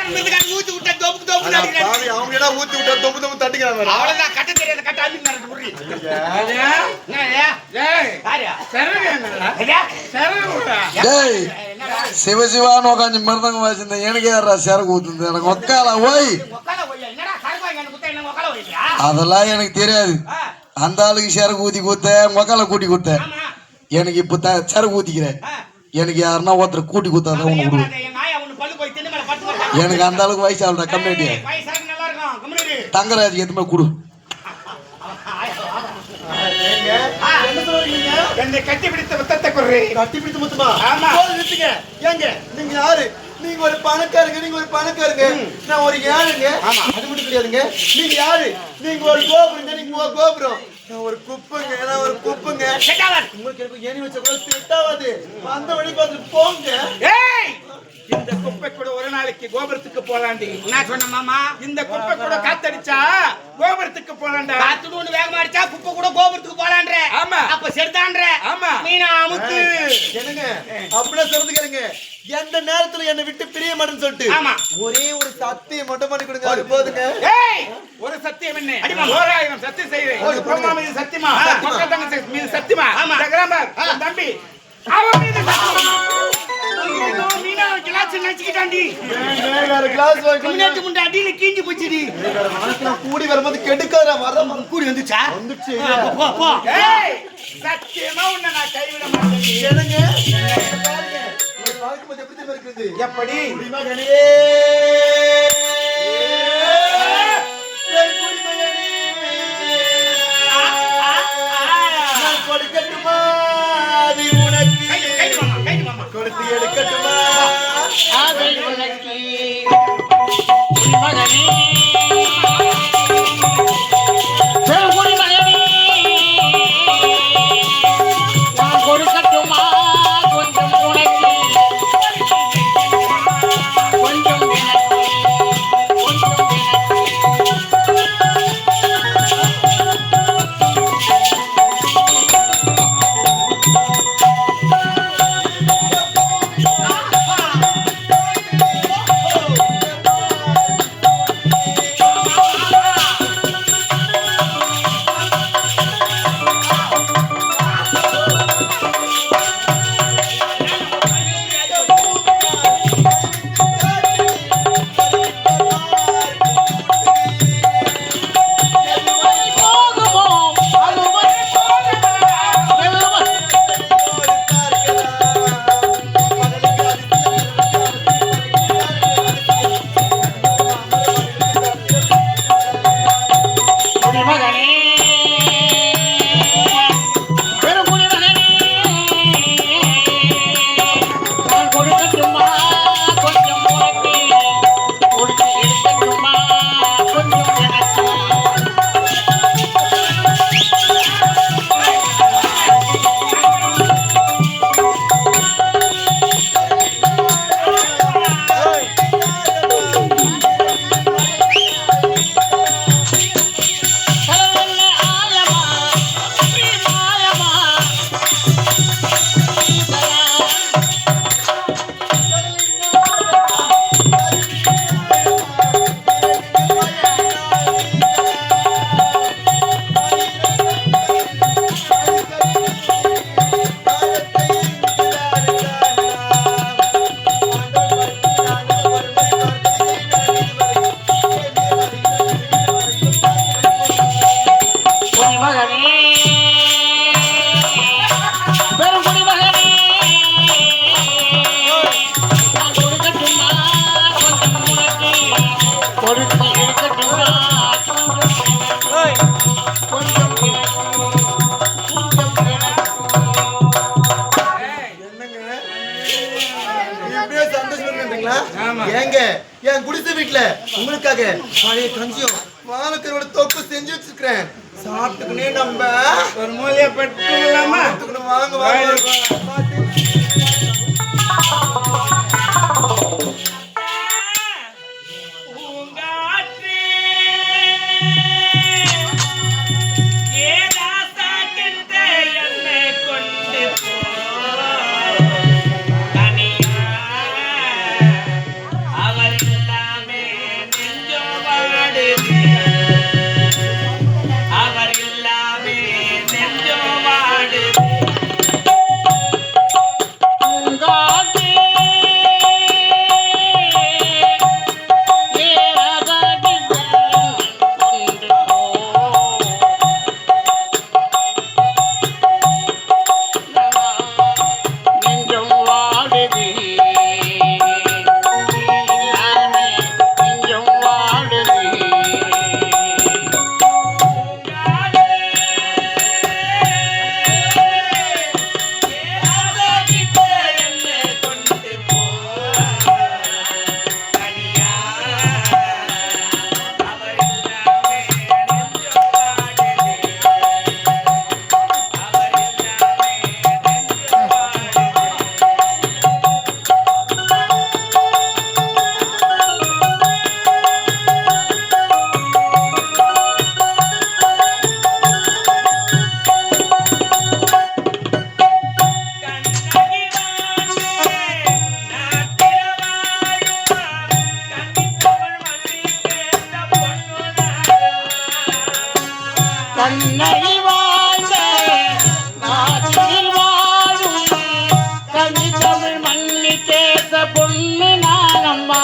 ஊத்தி விட்டா தொப்பு தொப்பு அடிக்கிறாங்க. அவங்க என்ன ஊத்தி விட்டா தொப்பு தொப்பு தட்டிக்கிறாங்க. அவ்வளவுதான் கட்ட தெரியாத கட்ட அள்ளி நரட்டு புரி. சிவசிவான்னு உட்காந்து மருந்தங்க வாசிந்த எனக்கு யாரா சரக்கு ஊத்துது எனக்கு ஒக்கால ஓய் அதெல்லாம் எனக்கு தெரியாது. அந்த ஆளுக்கு சரக்கு ஊத்தி கொடுத்த மொக்கால கூட்டி கொடுத்த எனக்கு இப்ப சரக்கு ஊத்திக்கிறேன். எனக்கு யாருன்னா ஒருத்தர் கூட்டி கொடுத்தாதான் உனக்கு கொடு. எனக்கு அந்த அளவுக்கு வயசு ஆகுற கம்யூனிட்டி தங்கராஜ் எதுவுமே கொடு. கட்டி பிடித்த முத்தத்தை குறை கட்டி பிடித்த முத்தமா ஏங்க நீங்க யாரு? நீங்க ஒரு பணக்காரங்க, நீங்க ஒரு பணக்காரங்க, நான் ஒரு ஏழுங்க. அது மட்டும் கிடையாதுங்க. நீங்க யாரு? நீங்க ஒரு கோபுரங்க, நீங்க ஒரு கோபுரம், நான் ஒரு குப்பைங்க, நான் ஒரு குப்பைங்க. உங்களுக்கு ஏணி வச்ச கூட செட்டாவாது. அந்த வழி பார்த்து போங்க. இந்த குப்பை கூட ஒரு நாளைக்கு கோபுரத்துக்கு போலாண்டி. என்ன சொன்ன மாமா? இந்த குப்பை கூட காத்தடிச்சா கோபுரத்துக்கு போலாண்டா. காத்துன்னு வேகமா அடிச்சா குப்பை கூட கோபுரத்துக்கு போலான்ற. ஆமா, அப்ப சரிதான்ற. ஆமா, மீனா அமுத்து என்னங்க அப்படியே சொல்லுங்க. எந்த நேரத்துல என்ன விட்டு பிரிய மாட்டேன்னு சொல்லிட்டு ஒரே ஒரு சத்தியம் மட்டும் பண்ணி கொடுங்க. அது போதுங்க. ஒரு சத்தியம் என்ன? 1000 சத்தியம் செய்வேன். சத்தியமா மீது சத்தியமா தம்பி அவன் மீது கூடி வரும்போது கெடுக்காத வர கூடி வந்துச்சா? வந்துச்சு. சத்தியமா உன்னை நான் கைவிட மாட்டேன். எப்படி கொடுக்கட்டுமா உனக்கு கொடுத்து எடுக்கட்டுமா ஏங்க என் குடிசை வீட்டுல உங்களுக்காக பழைய கஞ்சியும் வாழைக்கரோட தொப்பு செஞ்சு வச்சிருக்கிறேன். சாப்பிட்டுக்குனே நம்ம ஒரு மூலையை பெற்றுக்கலாமா? வாங்க வாங்க. அன்னை வாழ்ந்த நாட்டில் வாழும் கவி தமிழ் மண்ணி தேச பொண்ணு நானம்மா.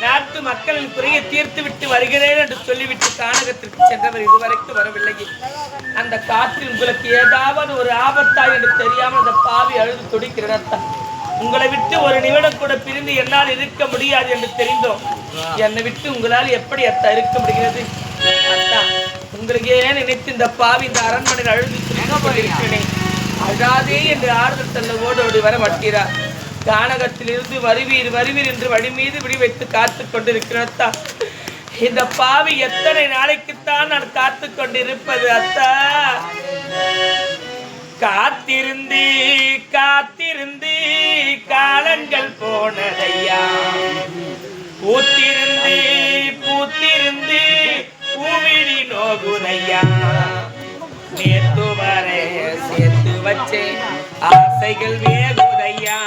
நாட்டு மக்களின் குறையை தீர்த்து விட்டு வருகிறேன் என்று சொல்லிவிட்டு கானகத்திற்கு சென்றவர் இதுவரைக்கும் வரவில்லை. அந்த காற்றில் உங்களுக்கு ஏதாவது ஒரு ஆபத்தா என்று தெரியாமல் அந்த பாவி அழுது துடிக்கிறதா. உங்களை விட்டு ஒரு நிமிடம் கூட பிரிந்து என்னால் இருக்க முடியாது என்று தெரிந்தோம். என்னை விட்டு உங்களால் எப்படி அத்தா இருக்க முடிகிறது? அத்தா, உங்களுக்கு ஏன் நினைத்து இந்த பாவி இந்த அரண்மனையில் அழுது இருக்கிறேன். அழாதே என்று ஆறுதல் தள்ள ஓடோடி வர மாட்டீரார். கானகத்திலிருந்து வருவீர் வருவீர் என்று வழி மீது விடி வைத்து காத்து கொண்டிருக்கிறதா. இந்த பாவி எத்தனை நாளைக்குத்தான் நான் காத்து கொண்டிருப்பது அத்தா? காத்திருந்து காத்திருந்து காலங்கள் போனதையா, பூத்திருந்து பூத்திருந்து பூவிழி நோகுதையா. நேத்து வர சேர்த்து வச்சே ஆசைகள் வேகுதையா.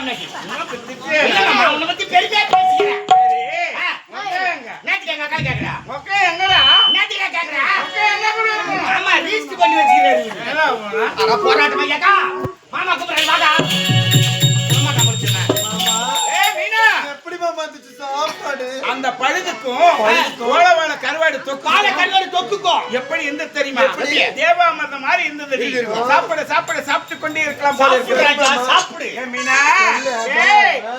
இன்னைக்கு. இல்ல மாமா, உன்னை பத்தி பெருமையா பேசிக்கிறேன். நேத்துக்கு எங்க அக்கா கேக்குறா. நேத்துக்கு கேக்குறா. ஆமா, ரீஸ்ட் பண்ணி வச்சுக்கிறாரு. அட போராட்டம் ஐயாக்கா. மாமா கூப்பிடுறாரு வாடா. மாமா முடிச்சுனா. எப்படி மாமா இருந்துச்சு சாப்பாடு? அந்த பழுதுக்கும் ஓலவாழ கருவாடு தொக்கு காலை கருவாடு தொக்குக்கோ. எப்படி இருந்து தெரியுமா? எப்படி? தேவாமிர்தம் மாதிரி இருந்தது. சாப்பிட சாப்பிட சாப்பிட்டு கொண்டே இருக்கலாம் போல இருக்கு. சாப்பிடு ராஜா, சாப்பிடு. மீனா இல்ல. ஏ